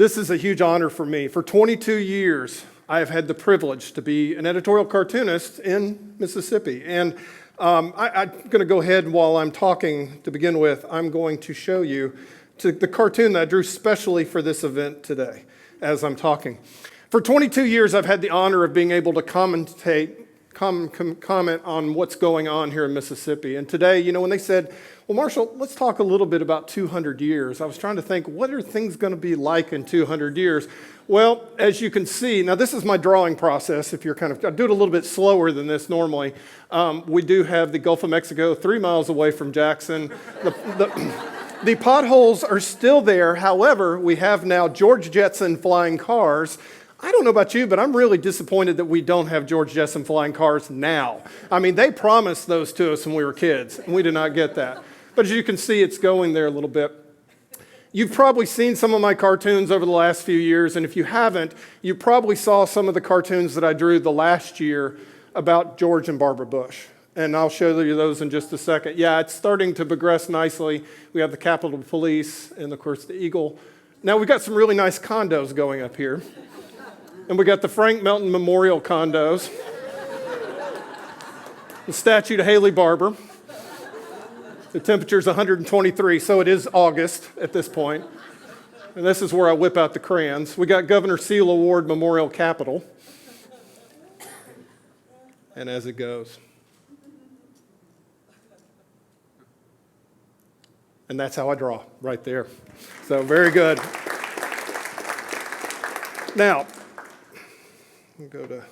This is a huge honor for me. For 22 years, I have had the privilege to be an editorial cartoonist in Mississippi. And I'm going to go ahead, while I'm talking to begin with, I'm going to show you the cartoon that I drew specially for this event today as I'm talking. For 22 years, I've had the honor of being able to comment on what's going on here in Mississippi. And today, when they said, well, Marshall, let's talk a little bit about 200 years. I was trying to think, what are things going to be like in 200 years? Well, as you can see, now this is my drawing process. If you're I do it a little bit slower than this normally. We do have the Gulf of Mexico 3 miles away from Jackson. The potholes are still there. However, we have now George Jetson flying cars. I don't know about you, but I'm really disappointed that we don't have George Jetson flying cars now. I mean, they promised those to us when we were kids, and we did not get that. But as you can see, it's going there a little bit. You've probably seen some of my cartoons over the last few years, and if you haven't, you probably saw some of the cartoons that I drew the last year about George and Barbara Bush. And I'll show you those in just a second. Yeah, it's starting to progress nicely. We have the Capitol Police and, of course, the Eagle. Now, we've got some really nice condos going up here. And we got the Frank Melton Memorial condos, the statue to Haley Barbour. The temperature's 123, so it is August at this point. And this is where I whip out the crayons. We got Governor Seal Award Memorial Capitol. And as it goes. And that's how I draw, right there. So very good. Now, we'll go to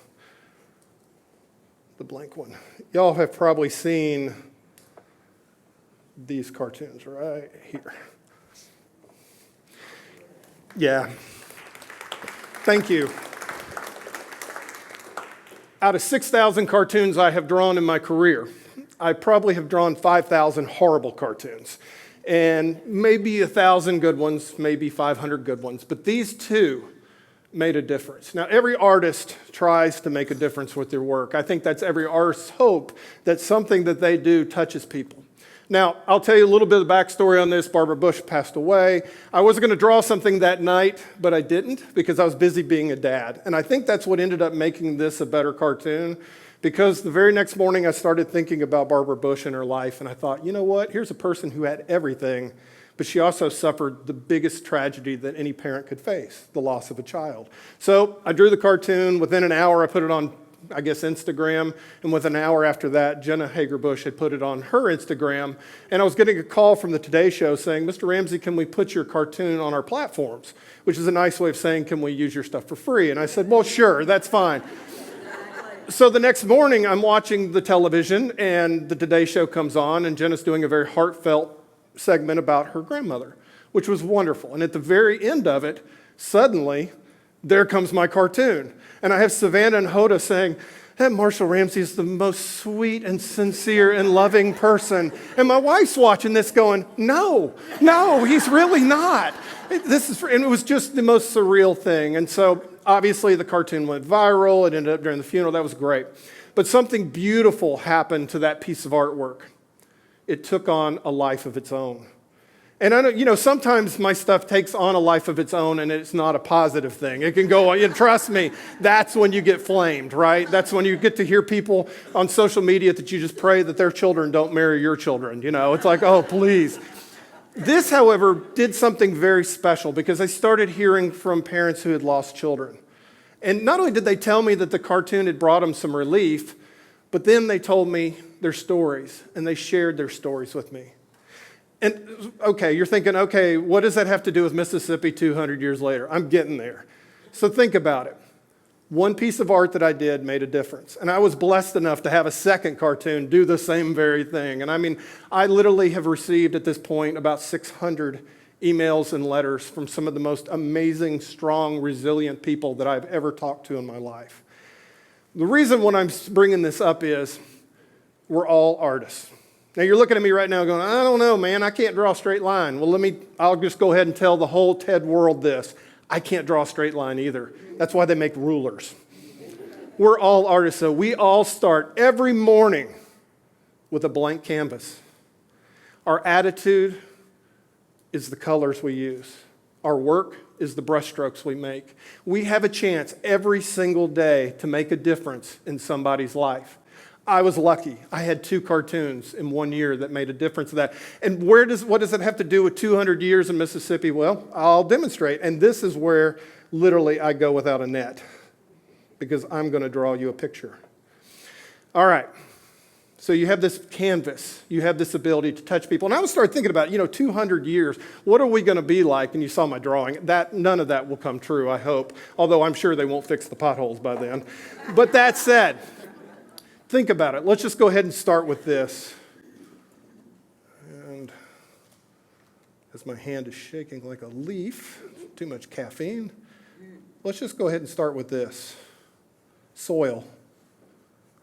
the blank one. Y'all have probably seen these cartoons right here. Yeah. Thank you. Out of 6,000 cartoons I have drawn in my career, I probably have drawn 5,000 horrible cartoons. And maybe 1,000 good ones, maybe 500 good ones. But these two made a difference. Now, every artist tries to make a difference with their work. I think that's every artist's hope, that something that they do touches people. Now, I'll tell you a little bit of the backstory on this. Barbara Bush passed away. I was going to draw something that night, but I didn't because I was busy being a dad. And I think that's what ended up making this a better cartoon, because the very next morning I started thinking about Barbara Bush and her life, and I thought, you know what? Here's a person who had everything, but she also suffered the biggest tragedy that any parent could face, the loss of a child. So I drew the cartoon. Within an hour, I put it on, Instagram. And within an hour after that, Jenna Hager-Bush had put it on her Instagram. And I was getting a call from the Today Show saying, Mr. Ramsey, can we put your cartoon on our platforms? Which is a nice way of saying, can we use your stuff for free? And I said, well, sure, that's fine. So the next morning, I'm watching the television, and the Today Show comes on, and Jenna's doing a very heartfelt segment about her grandmother, which was wonderful. And at the very end of it, suddenly, there comes my cartoon. And I have Savannah and Hoda saying, that Marshall Ramsey is the most sweet and sincere and loving person. And my wife's watching this going, no, he's really not. And it was just the most surreal thing. And so obviously the cartoon went viral. It ended up during the funeral. That was great. But something beautiful happened to that piece of artwork. It took on a life of its own. And I know, sometimes my stuff takes on a life of its own, and it's not a positive thing. It can go on, trust me, that's when you get flamed, right? That's when you get to hear people on social media that you just pray that their children don't marry your children. It's like, oh, please. This, however, did something very special, because I started hearing from parents who had lost children. And not only did they tell me that the cartoon had brought them some relief, but then they told me their stories, and they shared their stories with me. And, okay, you're thinking, okay, what does that have to do with Mississippi 200 years later? I'm getting there. So think about it. One piece of art that I did made a difference. And I was blessed enough to have a second cartoon do the same very thing. And I literally have received at this point about 600 emails and letters from some of the most amazing, strong, resilient people that I've ever talked to in my life. The reason when I'm bringing this up is we're all artists. Now, you're looking at me right now going, I don't know, man, I can't draw a straight line. Well, I'll just go ahead and tell the whole TED world this. I can't draw a straight line either. That's why they make rulers. We're all artists, so we all start every morning with a blank canvas. Our attitude is the colors we use. Our work is the brushstrokes we make. We have a chance every single day to make a difference in somebody's life. I was lucky. I had 2 cartoons in 1 year that made a difference in that. And what does it have to do with 200 years in Mississippi? Well, I'll demonstrate. And this is where literally I go without a net, because I'm going to draw you a picture. All right. So you have this canvas. You have this ability to touch people. And I would start thinking about, 200 years, what are we going to be like? And you saw my drawing. None of that will come true, I hope, although I'm sure they won't fix the potholes by then. But that said, think about it. Let's just go ahead and start with this. And as my hand is shaking like a leaf, too much caffeine, let's just go ahead and start with this. Soil.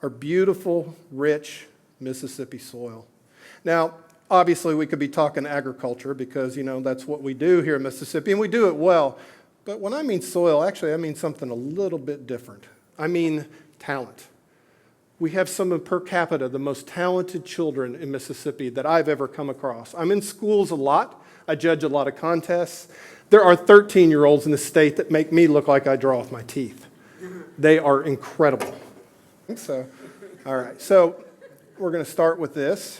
Our beautiful, rich Mississippi soil. Now, obviously, we could be talking agriculture because, that's what we do here in Mississippi, and we do it well. But when I mean soil, actually, I mean something a little bit different. I mean talent. We have some of per capita, the most talented children in Mississippi that I've ever come across. I'm in schools a lot. I judge a lot of contests. There are 13-year-olds in the state that make me look like I draw with my teeth. They are incredible. So, all right. So we're going to start with this.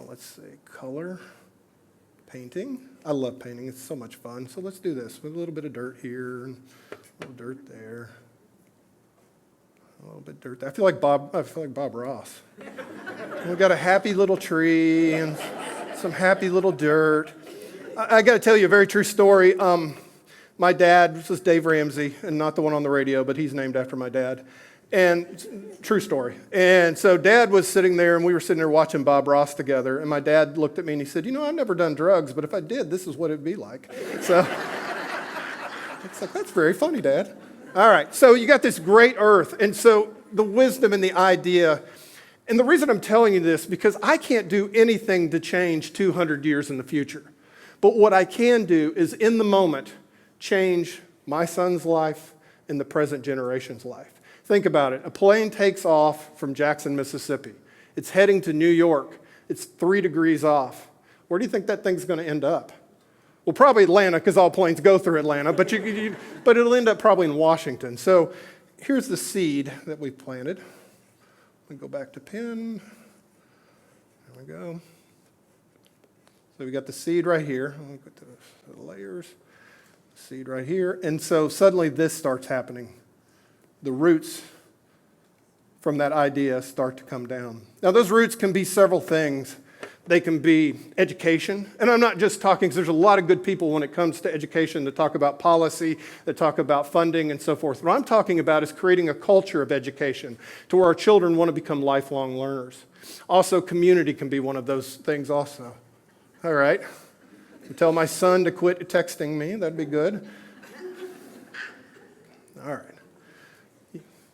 Let's see, color, painting. I love painting. It's so much fun. So let's do this with a little bit of dirt here, and a little dirt there, a little bit of dirt there. I feel like Bob Ross. We've got a happy little tree and some happy little dirt. I got to tell you a very true story. My dad, this is Dave Ramsey, and not the one on the radio, but he's named after my dad. And true story. And so Dad was sitting there, and we were sitting there watching Bob Ross together. And my dad looked at me and he said, I've never done drugs, but if I did, this is what it'd be like. So it's like, that's very funny, Dad. All right. So you got this great earth. And so the wisdom and the idea, and the reason I'm telling you this, because I can't do anything to change 200 years in the future. But what I can do is in the moment, change my son's life and the present generation's life. Think about it. A plane takes off from Jackson, Mississippi. It's heading to New York. It's 3 degrees off. Where do you think that thing's going to end up? Well, probably Atlanta, because all planes go through Atlanta, but it'll end up probably in Washington. So here's the seed that we planted. We go back to pen. There we go. So we got the seed right here. I'll put the layers. Seed right here. And so suddenly this starts happening. The roots from that idea start to come down. Now, those roots can be several things. They can be education. And I'm not just talking, because there's a lot of good people when it comes to education that talk about policy, that talk about funding and so forth. What I'm talking about is creating a culture of education to where our children want to become lifelong learners. Also, community can be one of those things also. All right. Tell my son to quit texting me. That'd be good. All right.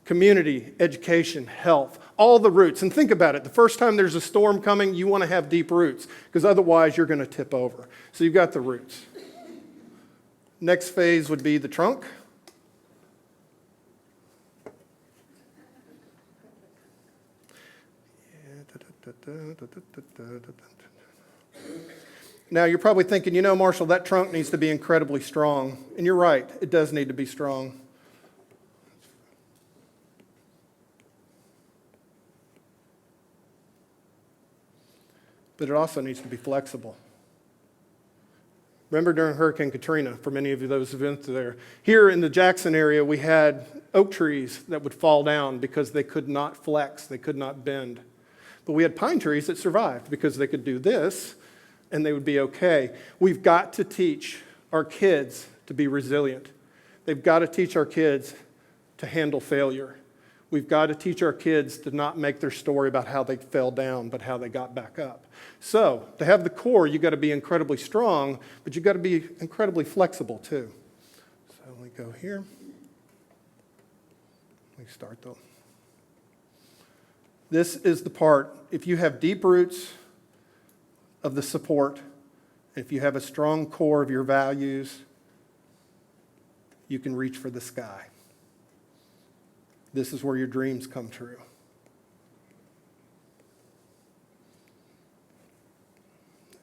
Community, education, health, all the roots. And think about it. The first time there's a storm coming, you want to have deep roots, because otherwise you're going to tip over. So you've got the roots. Next phase would be the trunk. Now, you're probably thinking, Marshall, that trunk needs to be incredibly strong. And you're right. It does need to be strong. But it also needs to be flexible. Remember during Hurricane Katrina, for many of you, those events there, here in the Jackson area, we had oak trees that would fall down because they could not flex, they could not bend. But we had pine trees that survived because they could do this and they would be okay. We've got to teach our kids to be resilient. They've got to teach our kids to handle failure. We've got to teach our kids to not make their story about how they fell down, but how they got back up. So, to have the core, you've got to be incredibly strong, but you've got to be incredibly flexible too. So, we go here. We start though. This is the part, if you have deep roots of the support, if you have a strong core of your values, you can reach for the sky. This is where your dreams come true.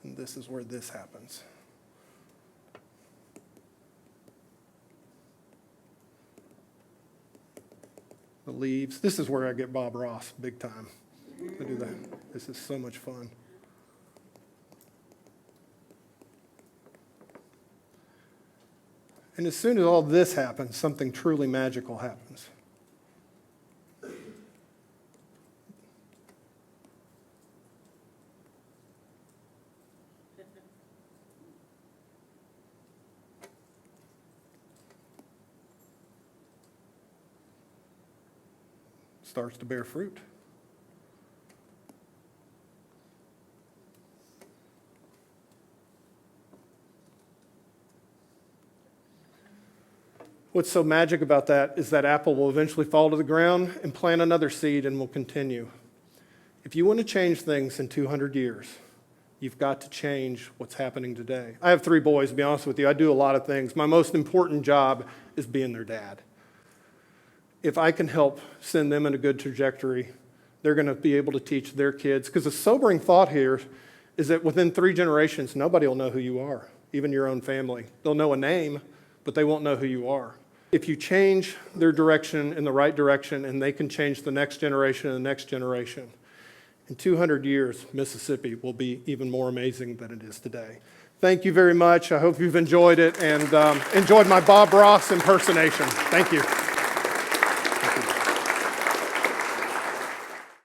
And this is where this happens. the leaves. This is where I get Bob Ross, big time. I do that. This is so much fun. And as soon as all this happens, something truly magical happens. Starts to bear fruit. What's so magic about that is that apple will eventually fall to the ground and plant another seed and will continue. If you want to change things in 200 years, you've got to change what's happening today. I have 3 boys, to be honest with you. I do a lot of things. My most important job is being their dad. If I can help send them in a good trajectory, they're going to be able to teach their kids. Because the sobering thought here is that within 3 generations, nobody will know who you are, even your own family. They'll know a name, but they won't know who you are. If you change their direction in the right direction, and they can change the next generation and the next generation, in 200 years, Mississippi will be even more amazing than it is today. Thank you very much. I hope you've enjoyed it and enjoyed my Bob Ross impersonation. Thank you.